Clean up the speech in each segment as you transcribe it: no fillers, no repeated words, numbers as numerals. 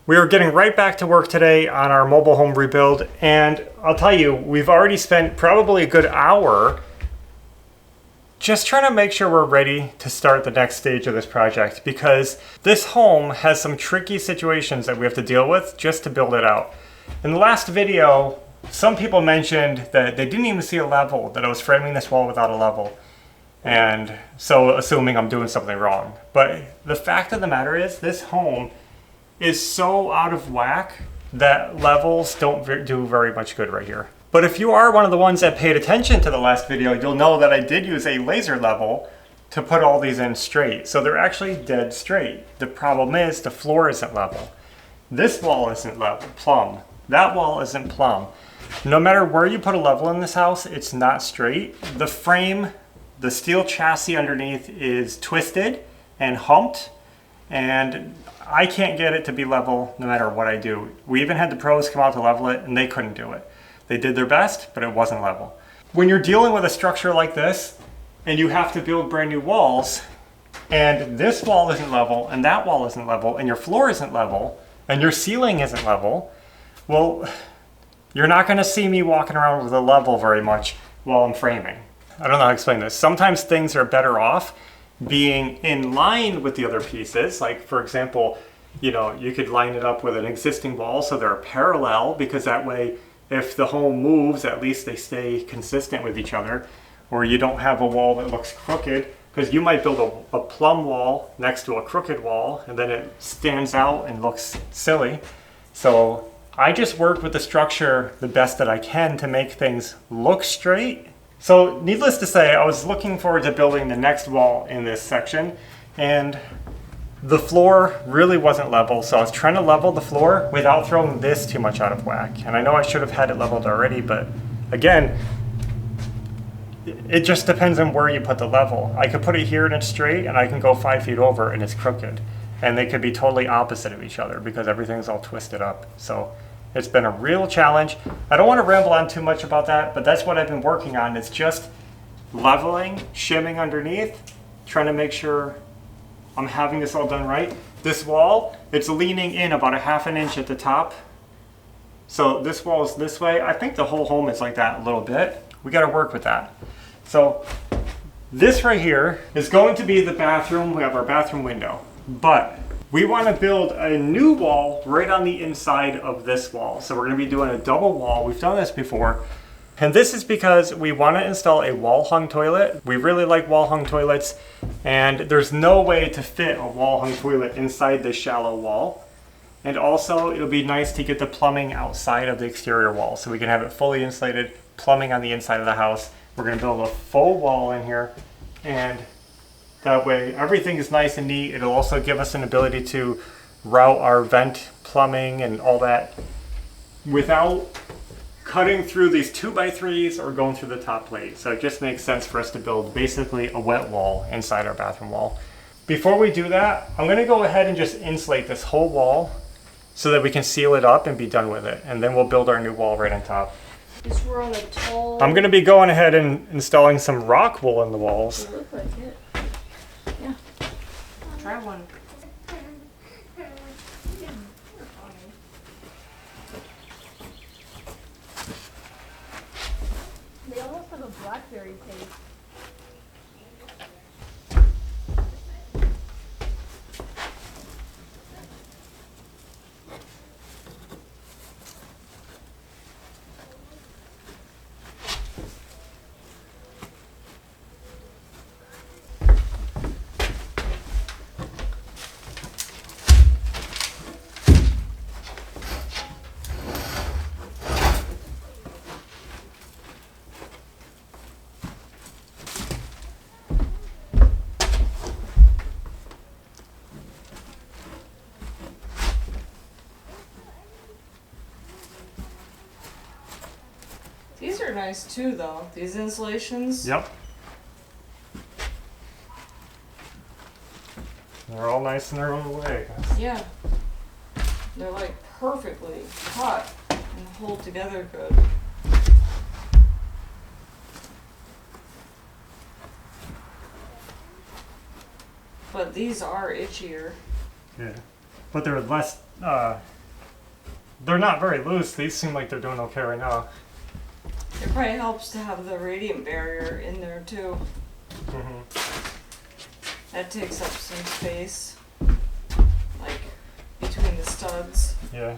We are getting right back to work today on our mobile home rebuild, and I'll tell you, we've already spent probably a good hour just trying to make sure we're ready to start the next stage of this project, because this home has some tricky situations that we have to deal with just to build it out. In the last video, some people mentioned that they didn't even see a level, that I was framing this wall without a level, and so assuming I'm doing something wrong. But the fact of the matter is, this home is so out of whack that levels don't do very much good right here. But if you are one of the ones that paid attention to the last video, you'll know that I did use a laser level to put all these in straight. So they're actually dead straight. The problem is the floor isn't level. This wall isn't level, plumb. That wall isn't plumb. No matter where you put a level in this house, it's not straight. The frame, the steel chassis underneath is twisted and humped, and I can't get it to be level no matter what I do. We even had the pros come out to level it, and they couldn't do it. They did their best, but it wasn't level. When you're dealing with a structure like this, and you have to build brand new walls, and this wall isn't level, and that wall isn't level, and your floor isn't level, and your ceiling isn't level, well, you're not gonna see me walking around with a level very much while I'm framing. I don't know how to explain this. Sometimes things are better off being in line with the other pieces. Like, for example, you know, you could line it up with an existing wall so they're parallel, because that way if the home moves, at least they stay consistent with each other. Or you don't have a wall that looks crooked, because you might build a plumb wall next to a crooked wall and then it stands out and looks silly. So I just work with the structure the best that I can to make things look straight. So needless to say, I was looking forward to building the next wall in this section, and the floor really wasn't level, so I was trying to level the floor without throwing this too much out of whack. And I know I should have had it leveled already, but again, it just depends on where you put the level. I could put it here and it's straight, and I can go 5 feet over and it's crooked. And they could be totally opposite of each other because everything's all twisted up. So it's been a real challenge. I don't want to ramble on too much about that, but that's what I've been working on. It's just leveling, shimming underneath, trying to make sure I'm having this all done right. This wall, it's leaning in about a ½ inch at the top. So this wall is this way. I think the whole home is like that a little bit. We got to work with that. So this right here is going to be the bathroom. We have our bathroom window, but we want to build a new wall right on the inside of this wall. So we're going to be doing a double wall. We've done this before. And this is because we want to install a wall-hung toilet. We really like wall-hung toilets, and there's no way to fit a wall-hung toilet inside this shallow wall. And also, it'll be nice to get the plumbing outside of the exterior wall, so we can have it fully insulated, plumbing on the inside of the house. We're going to build a full wall in here, and that way everything is nice and neat. It'll also give us an ability to route our vent plumbing and all that without cutting through these 2x3s or going through the top plate. So it just makes sense for us to build basically a wet wall inside our bathroom wall. Before we do that, I'm going to go ahead and just insulate this whole wall so that we can seal it up and be done with it. And then we'll build our new wall right on top. We're on a tall... I'm going to be going ahead and installing some rock wool in the walls. It looks like it. Yeah. Try one. They almost have a blackberry taste. These are nice too, though. These insulations. Yep. They're all nice in their own way. Yeah. They're like perfectly cut and hold together good. But these are itchier. Yeah, but they're less They're not very loose. These seem like they're doing okay right now. It probably helps to have the radiant barrier in there too. That takes up some space, like between the studs. Yeah.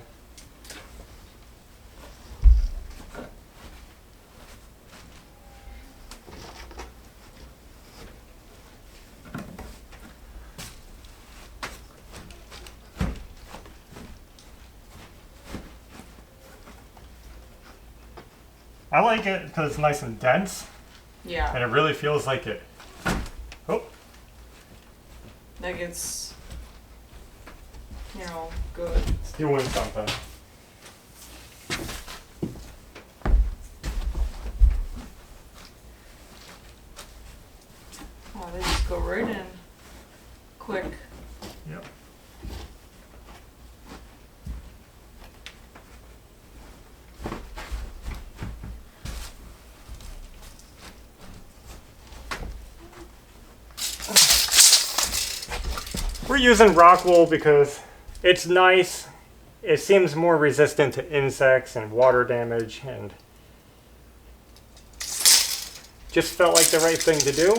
I like it because it's nice and dense, Yeah. and it really feels like it. Oh, Like it's, you know, good. it's doing something. Oh, they just go right in. Quick. Yep. We're using rock wool because it's nice. It seems more resistant to insects and water damage, and just felt like the right thing to do.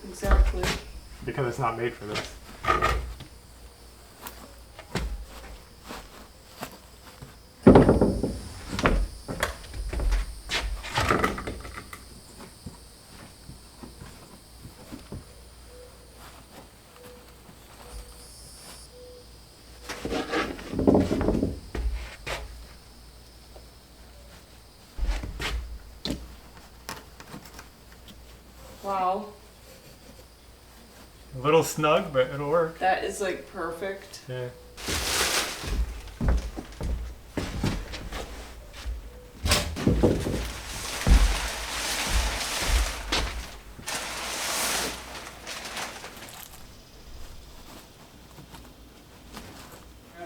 Exactly. Because it's not made for this. Wow. A little snug, but it'll work. That is like perfect. Yeah.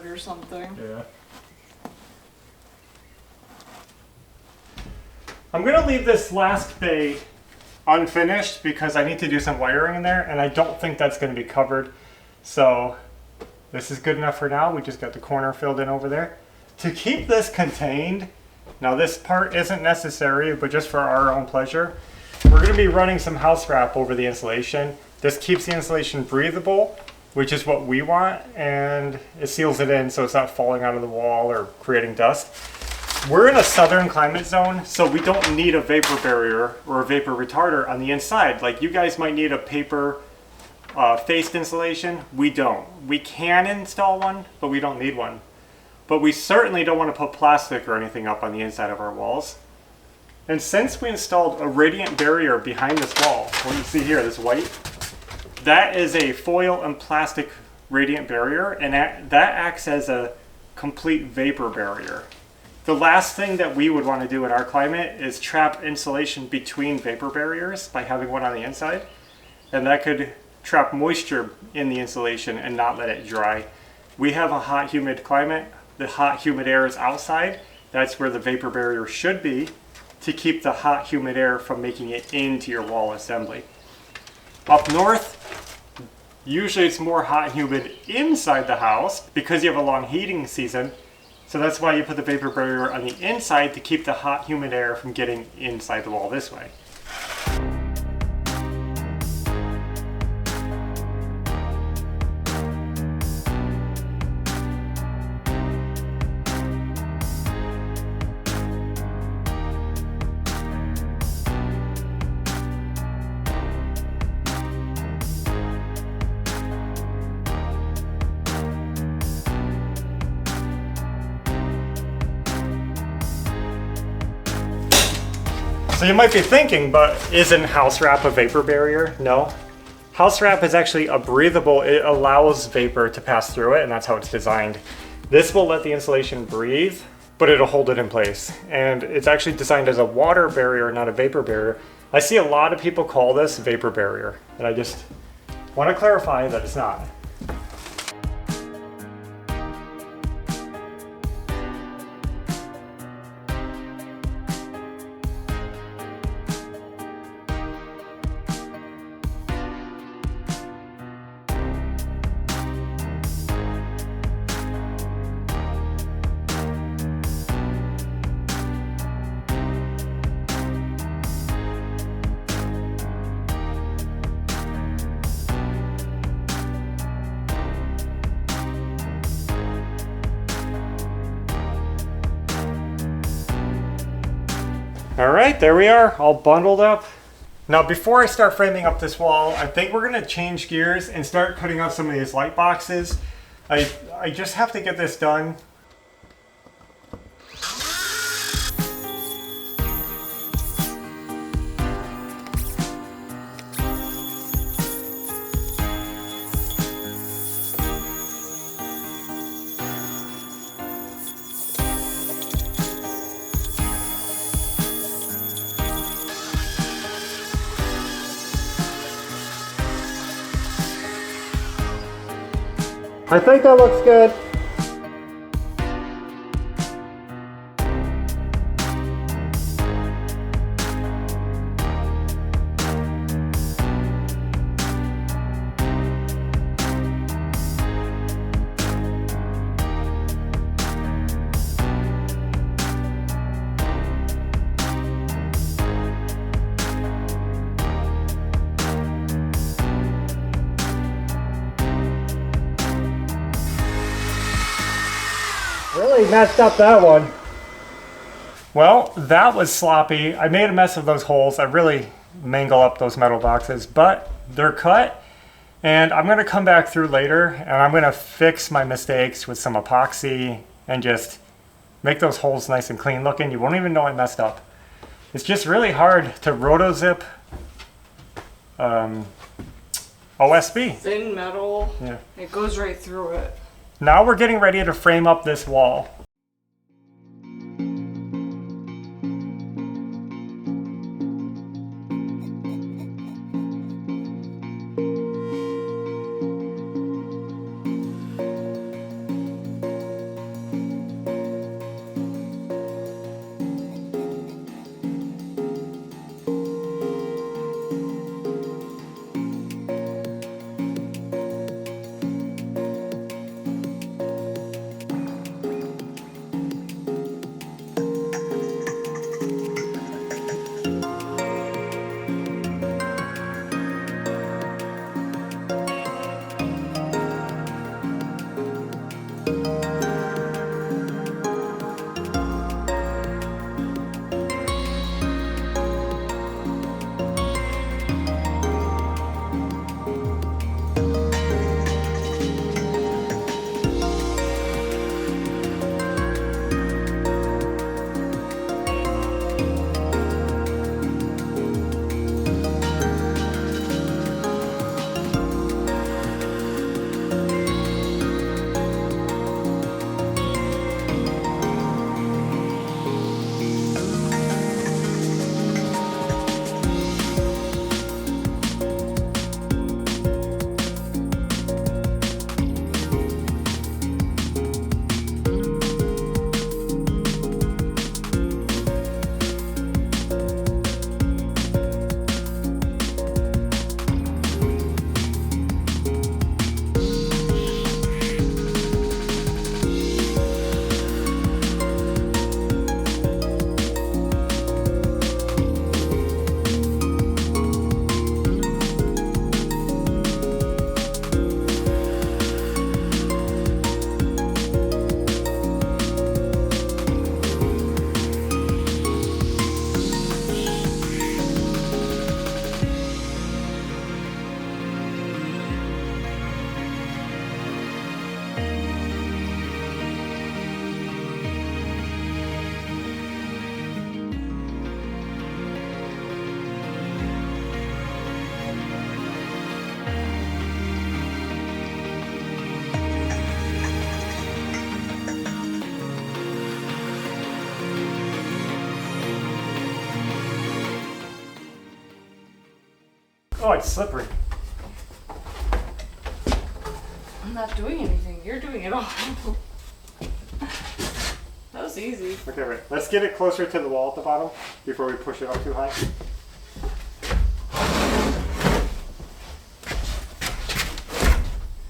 Or something. Yeah. I'm gonna leave this last bay unfinished because I need to do some wiring in there, and I don't think that's gonna be covered. So this is good enough for now. We just got the corner filled in over there. To keep this contained, now this part isn't necessary, but just for our own pleasure, we're gonna be running some house wrap over the insulation. This keeps the insulation breathable, which is what we want, and it seals it in so it's not falling out of the wall or creating dust. We're in a southern climate zone, so we don't need a vapor barrier or a vapor retarder on the inside. Like you guys might need a paper faced insulation. We don't. We can install one, but we don't need one. But we certainly don't want to put plastic or anything up on the inside of our walls. And since we installed a radiant barrier behind this wall, what you see here, this white, that is a foil and plastic radiant barrier, and that acts as a complete vapor barrier. The last thing that we would want to do in our climate is trap insulation between vapor barriers by having one on the inside, and that could trap moisture in the insulation and not let it dry. We have a hot, humid climate. The hot, humid air is outside. That's where the vapor barrier should be to keep the hot, humid air from making it into your wall assembly. Up north, usually it's more hot and humid inside the house because you have a long heating season. So that's why you put the vapor barrier on the inside to keep the hot, humid air from getting inside the wall this way. So you might be thinking, but isn't house wrap a vapor barrier? No. House wrap is actually a breathable, it allows vapor to pass through it, and that's how it's designed. This will let the insulation breathe, but it'll hold it in place. And it's actually designed as a water barrier, not a vapor barrier. I see a lot of people call this vapor barrier, and I just want to clarify that it's not. All right, there we are, all bundled up. Now, before I start framing up this wall, I think we're gonna change gears and start cutting out some of these light boxes. I just have to get this done. I think that looks good. Really messed up that one. Well, that was sloppy. I made a mess of those holes. I really mangle up those metal boxes, but they're cut. And I'm gonna come back through later and I'm gonna fix my mistakes with some epoxy and just make those holes nice and clean looking. You won't even know I messed up. It's just really hard to rotozip OSB. Thin metal. Yeah. It goes right through it. Now we're getting ready to frame up this wall. Oh, it's slippery. I'm not doing anything. You're doing it all. That was easy. Okay, wait. Let's get it closer to the wall at the bottom before we push it up too high.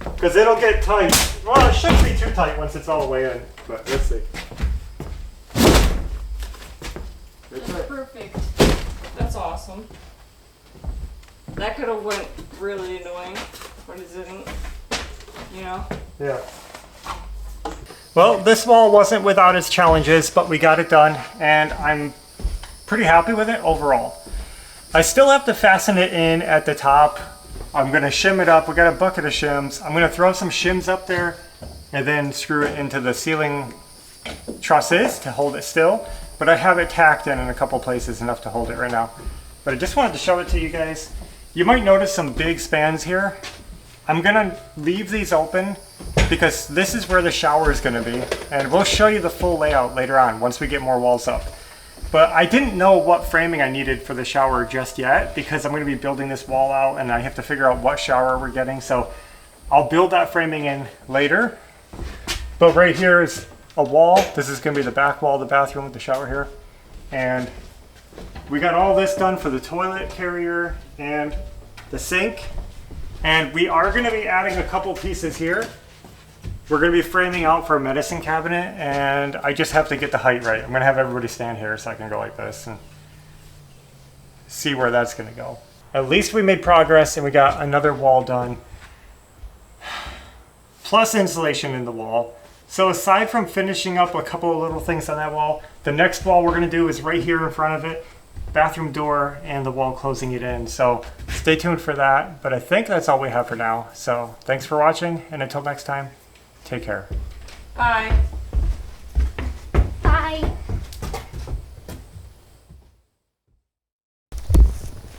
Because it'll get tight. Well, it shouldn't be too tight once it's all the way in, but let's see. That's perfect. That's awesome. That could have went really annoying, but it didn't. You know? Yeah. Well, this wall wasn't without its challenges, but we got it done, and I'm pretty happy with it overall. I still have to fasten it in at the top. I'm gonna shim it up. We got a bucket of shims. I'm gonna throw some shims up there and then screw it into the ceiling trusses to hold it still. But I have it tacked in a couple places, enough to hold it right now. But I just wanted to show it to you guys. You might notice some big spans here. I'm gonna leave these open because this is where the shower is gonna be. And we'll show you the full layout later on once we get more walls up. But I didn't know what framing I needed for the shower just yet because I'm gonna be building this wall out and I have to figure out what shower we're getting. So I'll build that framing in later. But right here is a wall. This is gonna be the back wall of the bathroom with the shower here. And we got all this done for the toilet carrier and the sink. And we are gonna be adding a couple pieces here. We're gonna be framing out for a medicine cabinet and I just have to get the height right. I'm gonna have everybody stand here so I can go like this and see where that's gonna go. At least we made progress and we got another wall done. Plus insulation in the wall. So aside from finishing up a couple of little things on that wall, the next wall we're gonna do is right here in front of it. Bathroom door and the wall closing it in. So stay tuned for that. But I think that's all we have for now. So thanks for watching and until next time. Take care. Bye. Bye.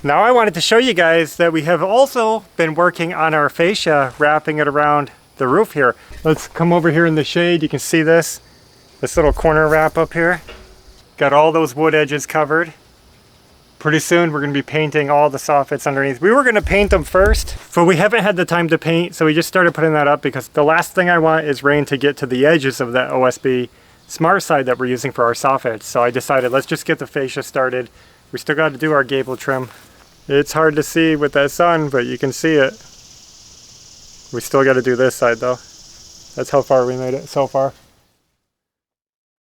Now I wanted to show you guys that we have also been working on our fascia, wrapping it around the roof here. Let's come over here in the shade. You can see this little corner wrap up here. Got all those wood edges covered. Pretty soon we're going to be painting all the soffits underneath. We were going to paint them first, but we haven't had the time to paint, so we just started putting that up because the last thing I want is rain to get to the edges of that OSB smart side that we're using for our soffits. So I decided let's just get the fascia started. We still got to do our gable trim. It's hard to see with that sun, but you can see it. We still got to do this side though. That's how far we made it so far.